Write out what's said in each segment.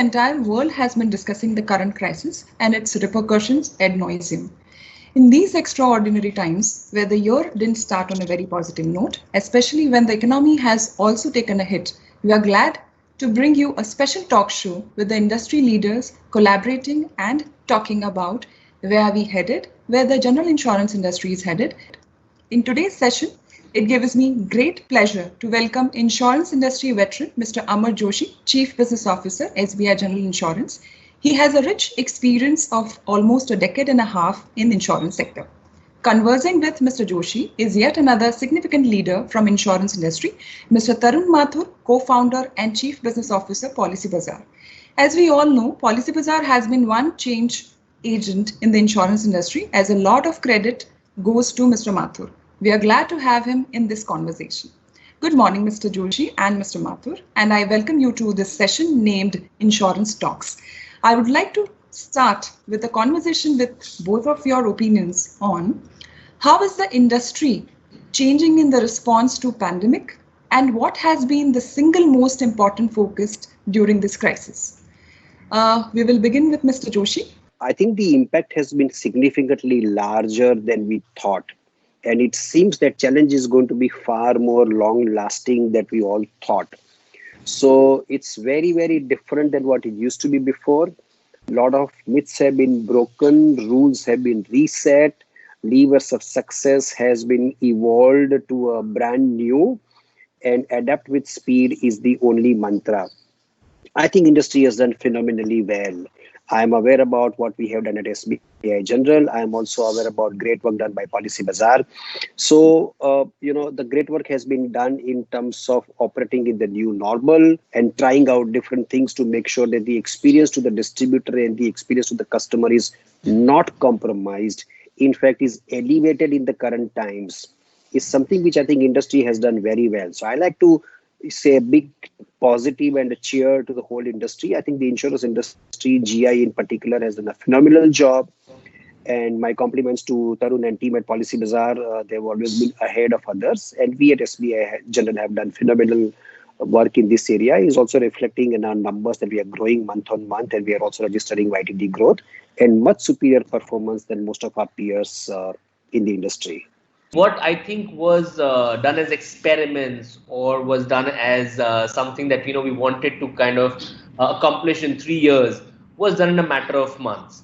entire world has been discussing the current crisis and its repercussions ad nauseum. In these extraordinary times, where the year didn't start on a very positive note, especially when the economy has also taken a hit, we are glad to bring you a special talk show with the industry leaders collaborating and talking about where are we headed, where the general insurance industry is headed. In today's session, it gives me great pleasure to welcome insurance industry veteran Mr. Amar Joshi, Chief Business Officer, SBI General Insurance. He has a rich experience of almost a decade and a half in the insurance sector. Conversing with Mr. Joshi is yet another significant leader from insurance industry, Mr. Tarun Mathur, co-founder and Chief Business Officer, Policybazaar. As we all know, Policybazaar has been one change agent in the insurance industry, as a lot of credit goes to Mr. Mathur. We are glad to have him in this conversation. Good morning, Mr. Joshi and Mr. Mathur, and I welcome you to this session named Insurance Talks. I would like to start with a conversation with both of your opinions on how is the industry changing in the response to pandemic and what has been the single most important focus during this crisis. We will begin with Mr. Joshi. I think the impact has been significantly larger than we thought. And it seems that challenge is going to be far more long lasting than we all thought. So it's very, very different than what it used to be before. A lot of myths have been broken, rules have been reset, levers of success has been evolved to a brand new, and adapt with speed is the only mantra. I think industry has done phenomenally well. I'm aware about what we have done at SBI General. I'm also aware about great work done by Policybazaar. So, the great work has been done in terms of operating in the new normal and trying out different things to make sure that the experience to the distributor and the experience to the customer is not compromised. In fact, is elevated in the current times. Is something which I think industry has done very well. So I like to say a big positive and a cheer to the whole industry. I think the insurance industry, GI in particular, has done a phenomenal job. And my compliments to Tarun and team at Policybazaar. They've always been ahead of others. And we at SBI General have done phenomenal work in this area. Is also reflecting in our numbers that we are growing month on month, and we are also registering YTD growth and much superior performance than most of our peers in the industry. What I think was done as experiments or was done as something that we wanted to kind of accomplish in 3 years was done in a matter of months.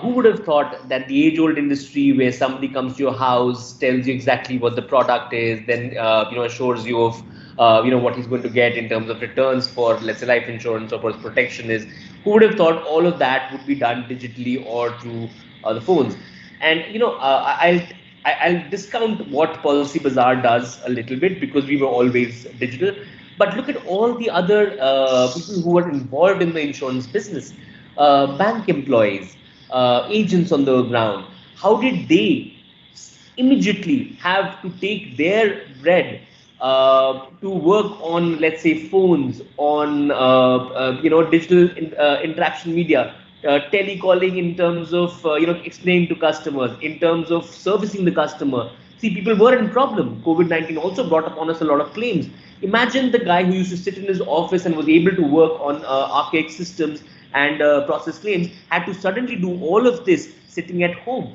Who would have thought that the age-old industry where somebody comes to your house, tells you exactly what the product is, then assures you of what he's going to get in terms of returns for, let's say, life insurance or for protection is, who would have thought all of that would be done digitally or through the phones? And I'll discount what Policybazaar does a little bit because we were always digital. But look at all the other people who are involved in the insurance business, bank employees, agents on the ground. How did they immediately have to take their bread to work on, let's say, phones, on digital interaction media? Telecalling in terms of explaining to customers, in terms of servicing the customer. See, people were in problem. COVID-19 also brought upon us a lot of claims. Imagine the guy who used to sit in his office and was able to work on archaic systems and process claims had to suddenly do all of this sitting at home.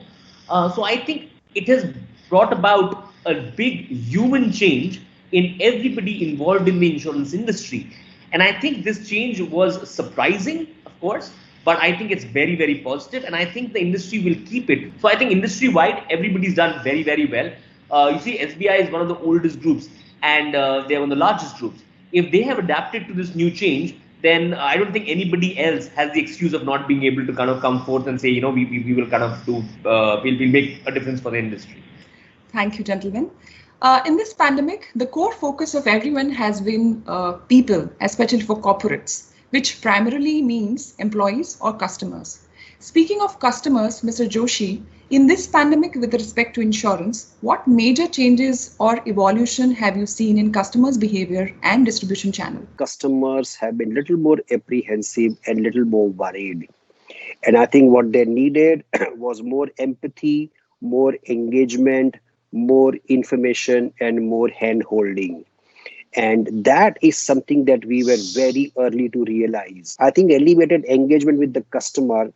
So I think it has brought about a big human change in everybody involved in the insurance industry. And I think this change was surprising, of course, but I think it's very, very positive, and I think the industry will keep it. So I think industry-wide, everybody's done very, very well. You see, SBI is one of the oldest groups, and they're one of the largest groups. If they have adapted to this new change, then I don't think anybody else has the excuse of not being able to kind of come forth and say, we will kind of do, we'll make a difference for the industry. Thank you, gentlemen. In this pandemic, the core focus of everyone has been people, especially for corporates, which primarily means employees or customers. Speaking of customers, Mr. Joshi, in this pandemic with respect to insurance, what major changes or evolution have you seen in customers' behavior and distribution channel? Customers have been little more apprehensive and little more worried. And I think what they needed was more empathy, more engagement, more information, and more hand holding. And that is something that we were very early to realize. I think elevated engagement with the customer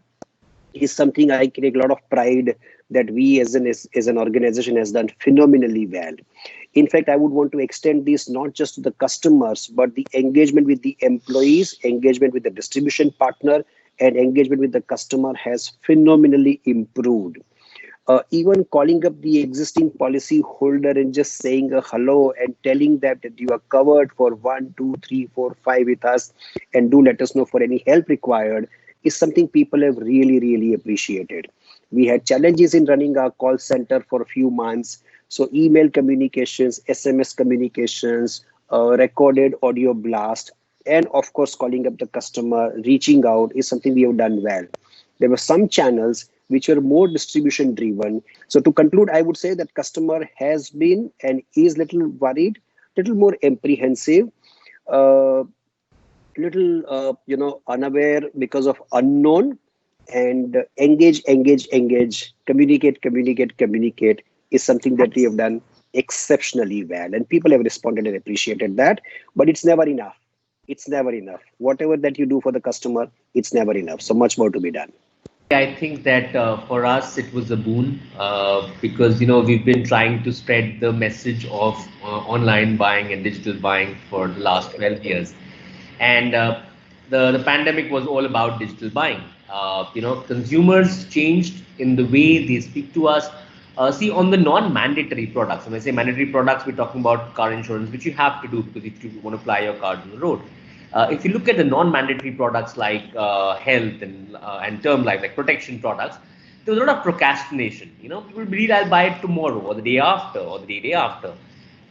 is something I take a lot of pride that we as an organization has done phenomenally well. In fact, I would want to extend this not just to the customers, but the engagement with the employees, engagement with the distribution partner, and engagement with the customer has phenomenally improved. Even calling up the existing policy holder and just saying a hello and telling them that you are covered for 1, 2, 3, 4, 5 with us, and do let us know for any help required, is something people have really, really appreciated. We had challenges in running our call center for a few months. So email communications, SMS communications, recorded audio blast, and of course, calling up the customer, reaching out is something we have done well. There were some channels which were more distribution driven. So to conclude, I would say that customer has been and is little worried, little more apprehensive, little unaware because of unknown, and engage, communicate is something that we have done exceptionally well, and people have responded and appreciated that. But it's never enough. It's never enough. Whatever that you do for the customer, it's never enough. So much more to be done. I think that for us it was a boon because we've been trying to spread the message of online buying and digital buying for the last 12 years, and the pandemic was all about digital buying. Consumers changed in the way they speak to us. See, on the non-mandatory products, when I say mandatory products, we're talking about car insurance, which you have to do because if you want to fly your car on the road. If you look at the non-mandatory products like health and term life, like protection products, there was a lot of procrastination. People believe I'll buy it tomorrow or the day after or the day after.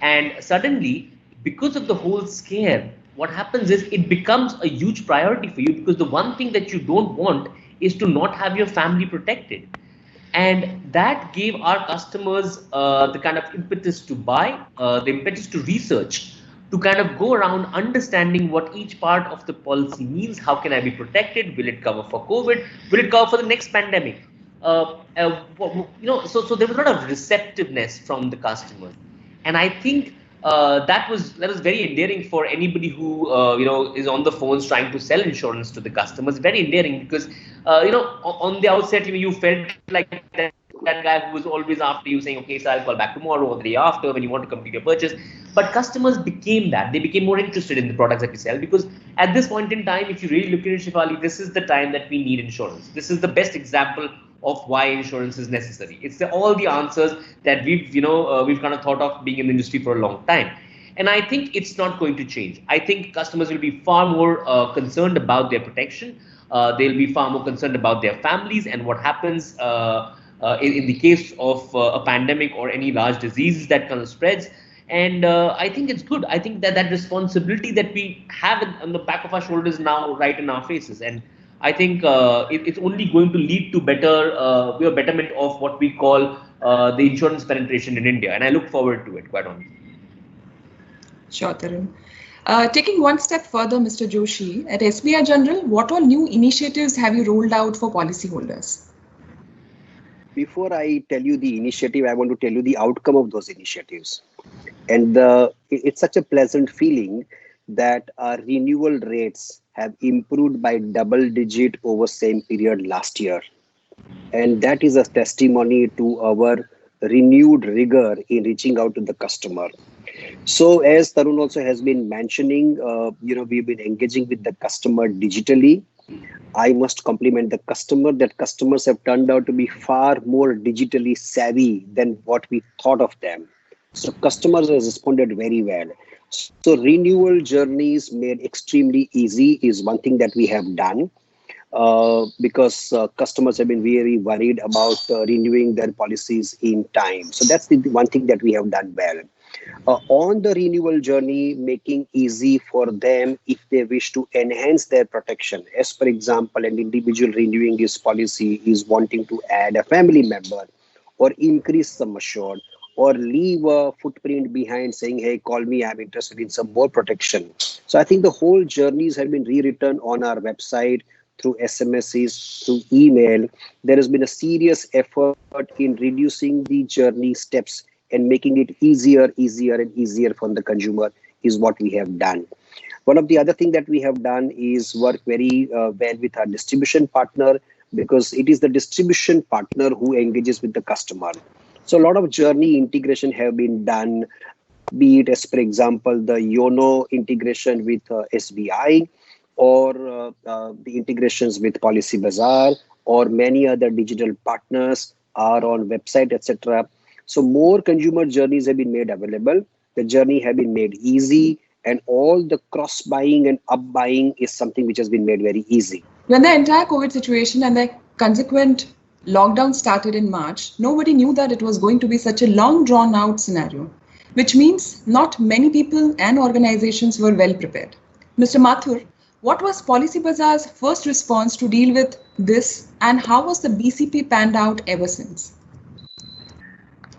And suddenly, because of the whole scare, what happens is it becomes a huge priority for you because the one thing that you don't want is to not have your family protected. And that gave our customers the kind of impetus to buy, the impetus to research, to kind of go around understanding what each part of the policy means. How can I be protected? Will it cover for COVID? Will it cover for the next pandemic? So there was a lot of receptiveness from the customers, and I think that was very endearing for anybody who is on the phones trying to sell insurance to the customers. Very endearing because on the outset you felt like that guy who was always after you saying, okay, so I'll call back tomorrow or the day after when you want to complete your purchase. But customers became that. They became more interested in the products that we sell because at this point in time, if you really look at it, Shefali, this is the time that we need insurance. This is the best example of why insurance is necessary. It's all the answers that we've kind of thought of being in the industry for a long time. And I think it's not going to change. I think customers will be far more concerned about their protection. They'll be far more concerned about their families and what happens in the case of a pandemic or any large disease that kind of spreads. And I think it's good. I think that responsibility that we have on the back of our shoulders now, right in our faces. And I think it's only going to lead to betterment of what we call the insurance penetration in India. And I look forward to it, quite honestly. Sure, Tarun. Taking one step further, Mr. Joshi, at SBI General, what all new initiatives have you rolled out for policyholders? Before I tell you the initiative, I want to tell you the outcome of those initiatives. And it's such a pleasant feeling that our renewal rates have improved by double digit over same period last year. And that is a testimony to our renewed rigor in reaching out to the customer. So as Tarun also has been mentioning, we've been engaging with the customer digitally. I must compliment the customer that customers have turned out to be far more digitally savvy than what we thought of them. So customers have responded very well. So renewal journeys made extremely easy is one thing that we have done because customers have been very worried about renewing their policies in time. So that's the one thing that we have done well. On the renewal journey, making easy for them if they wish to enhance their protection. As for example, an individual renewing his policy is wanting to add a family member or increase sum assured or leave a footprint behind saying, hey, call me, I'm interested in some more protection. So I think the whole journeys have been rewritten on our website through SMSs, through email. There has been a serious effort in reducing the journey steps and making it easier for the consumer is what we have done. One of the other thing that we have done is work very well with our distribution partner, because it is the distribution partner who engages with the customer. So a lot of journey integration have been done, be it as, for example, the YONO integration with SBI, or the integrations with Policybazaar, or many other digital partners are on website, etc. So more consumer journeys have been made available. The journey have been made easy, and all the cross buying and up buying is something which has been made very easy. When the entire COVID situation and the consequent lockdown started in March, nobody knew that it was going to be such a long drawn out scenario, which means not many people and organizations were well prepared. Mr. Mathur, what was Policybazaar's first response to deal with this, and how was the BCP panned out ever since?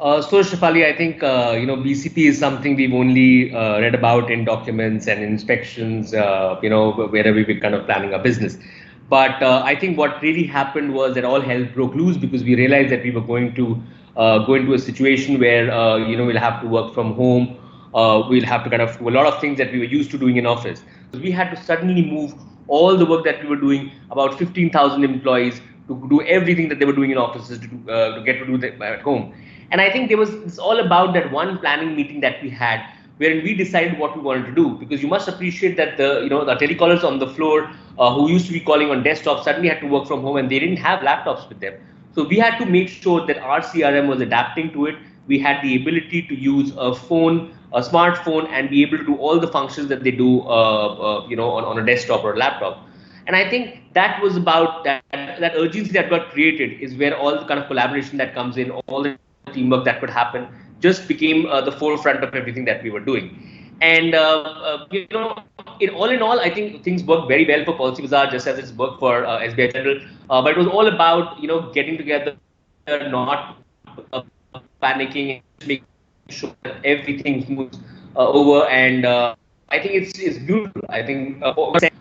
So Shefali, I think BCP is something we've only read about in documents and inspections, wherever we're kind of planning our business. But I think what really happened was that all hell broke loose, because we realized that we were going to go into a situation where we'll have to work from home. We'll have to kind of do a lot of things that we were used to doing in office. We had to suddenly move all the work that we were doing, about 15,000 employees, to do everything that they were doing in offices to get to do that at home. And I think it's all about that one planning meeting that we had, wherein we decided what we wanted to do. Because you must appreciate that the telecallers on the floor who used to be calling on desktops suddenly had to work from home, and they didn't have laptops with them. So we had to make sure that our CRM was adapting to it. We had the ability to use a smartphone, and be able to do all the functions that they do, on a desktop or a laptop. And I think that was about that urgency that got created is where all the kind of collaboration that comes in, all the teamwork that could happen, just became the forefront of everything that we were doing. And all in all, I think things worked very well for Policybazaar, just as it's worked for SBI General. But it was all about getting together, not panicking, making sure that everything moves over. And I think it's beautiful. I think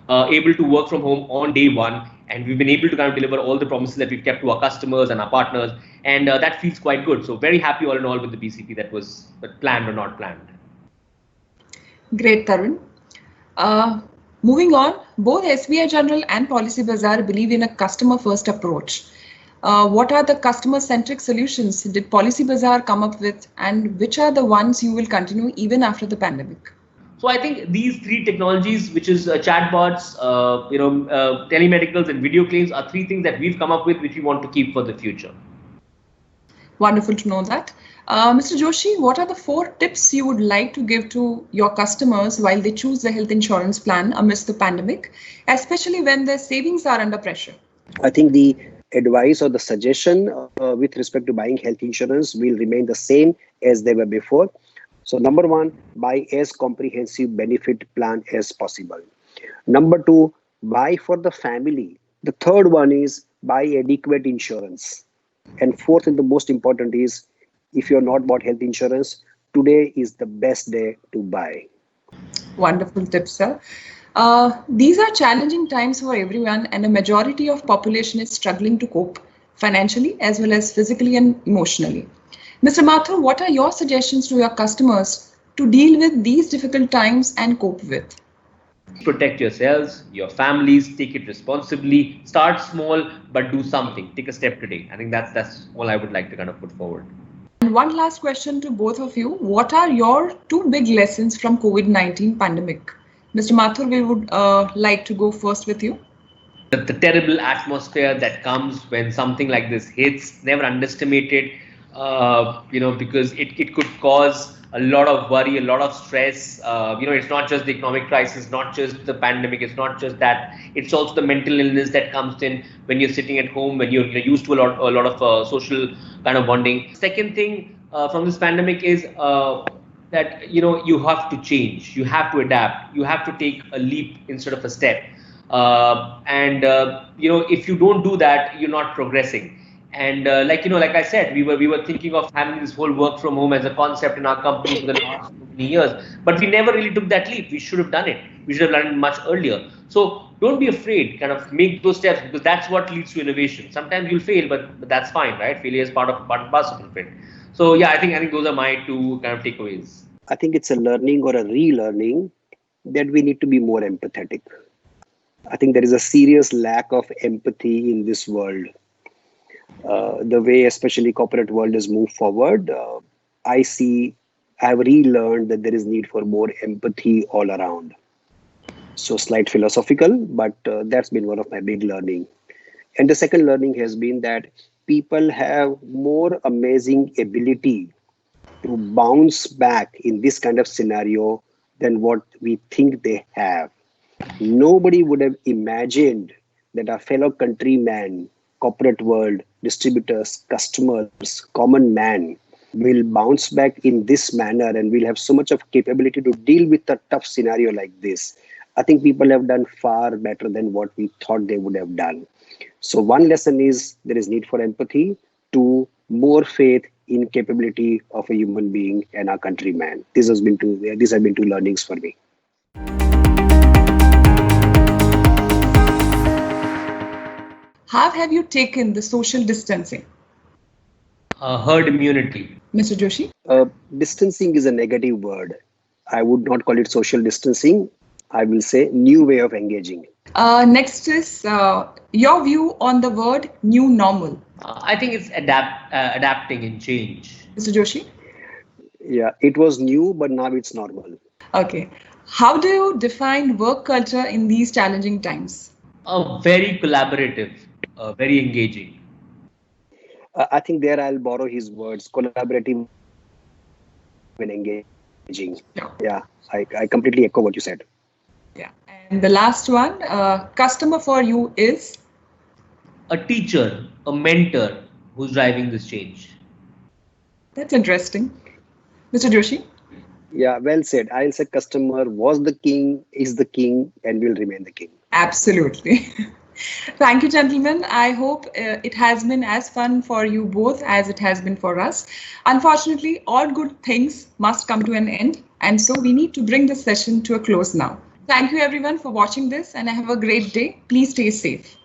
able to work from home on day one, and we've been able to kind of deliver all the promises that we've kept to our customers and our partners, and that feels quite good. So very happy all in all with the BCP that was planned or not planned. Great, Tarun. Moving on, both SBI General and Policybazaar believe in a customer-first approach. What are the customer-centric solutions did Policybazaar come up with, and which are the ones you will continue even after the pandemic? So I think these three technologies, which is chatbots, telemedicals, and video claims, are three things that we've come up with, which we want to keep for the future. Wonderful to know that. Mr. Joshi, what are the 4 tips you would like to give to your customers while they choose the health insurance plan amidst the pandemic, especially when their savings are under pressure? I think the advice or the suggestion with respect to buying health insurance will remain the same as they were before. So number 1, buy as comprehensive benefit plan as possible. Number 2, buy for the family. The third one is buy adequate insurance. And fourth, and the most important, is if you're not bought health insurance, today is the best day to buy. Wonderful tips, sir. These are challenging times for everyone, and a majority of population is struggling to cope financially as well as physically and emotionally. Mr. Mathur, what are your suggestions to your customers to deal with these difficult times and cope with? Protect yourselves, your families, take it responsibly, start small, but do something, take a step today. I think that's all I would like to kind of put forward. And one last question to both of you. What are your 2 big lessons from COVID-19 pandemic? Mr. Mathur, we would like to go first with you. The terrible atmosphere that comes when something like this hits, never underestimate it, because it could cause a lot of worry, a lot of stress. It's not just the economic crisis, not just the pandemic, it's not just that. It's also the mental illness that comes in when you're sitting at home, when you're used to a lot of social kind of bonding. Second thing from this pandemic is that you have to change, you have to adapt, you have to take a leap instead of a step. If you don't do that, you're not progressing. And like I said, we were thinking of having this whole work from home as a concept in our company for the last many years, but we never really took that leap. We should have done it. We should have done it much earlier. So don't be afraid, kind of make those steps, because that's what leads to innovation. Sometimes you'll fail, but that's fine, right? Failure is part and parcel of it. So yeah, I think those are my 2 kind of takeaways. I think it's a learning or a relearning that we need to be more empathetic. I think there is a serious lack of empathy in this world. The way especially corporate world has moved forward, I've relearned that there is need for more empathy all around. So slight philosophical, but that's been one of my big learning. And the second learning has been that people have more amazing ability to bounce back in this kind of scenario than what we think they have. Nobody would have imagined that our fellow countrymen, corporate world, distributors, customers, common man will bounce back in this manner and will have so much of capability to deal with a tough scenario like this. I think people have done far better than what we thought they would have done. So one lesson is there is need for empathy. Two, more faith in capability of a human being and our countryman. These have been two learnings for me. How have you taken the social distancing? Herd immunity. Mr. Joshi? Distancing is a negative word. I would not call it social distancing. I will say new way of engaging. Next is your view on the word new normal. I think it's adapting and change. Mr. Joshi? Yeah, it was new, but now it's normal. Okay. How do you define work culture in these challenging times? Very collaborative, very engaging. I think there I'll borrow his words, collaborative and engaging. Yeah, I completely echo what you said. Yeah. And the last one, customer for you is? A teacher, a mentor who's driving this change. That's interesting. Mr. Joshi? Yeah, well said. I'll say customer was the king, is the king, and will remain the king. Absolutely. Thank you, gentlemen. I hope it has been as fun for you both as it has been for us. Unfortunately, all good things must come to an end. And so we need to bring this session to a close now. Thank you, everyone, for watching this, and have a great day. Please stay safe.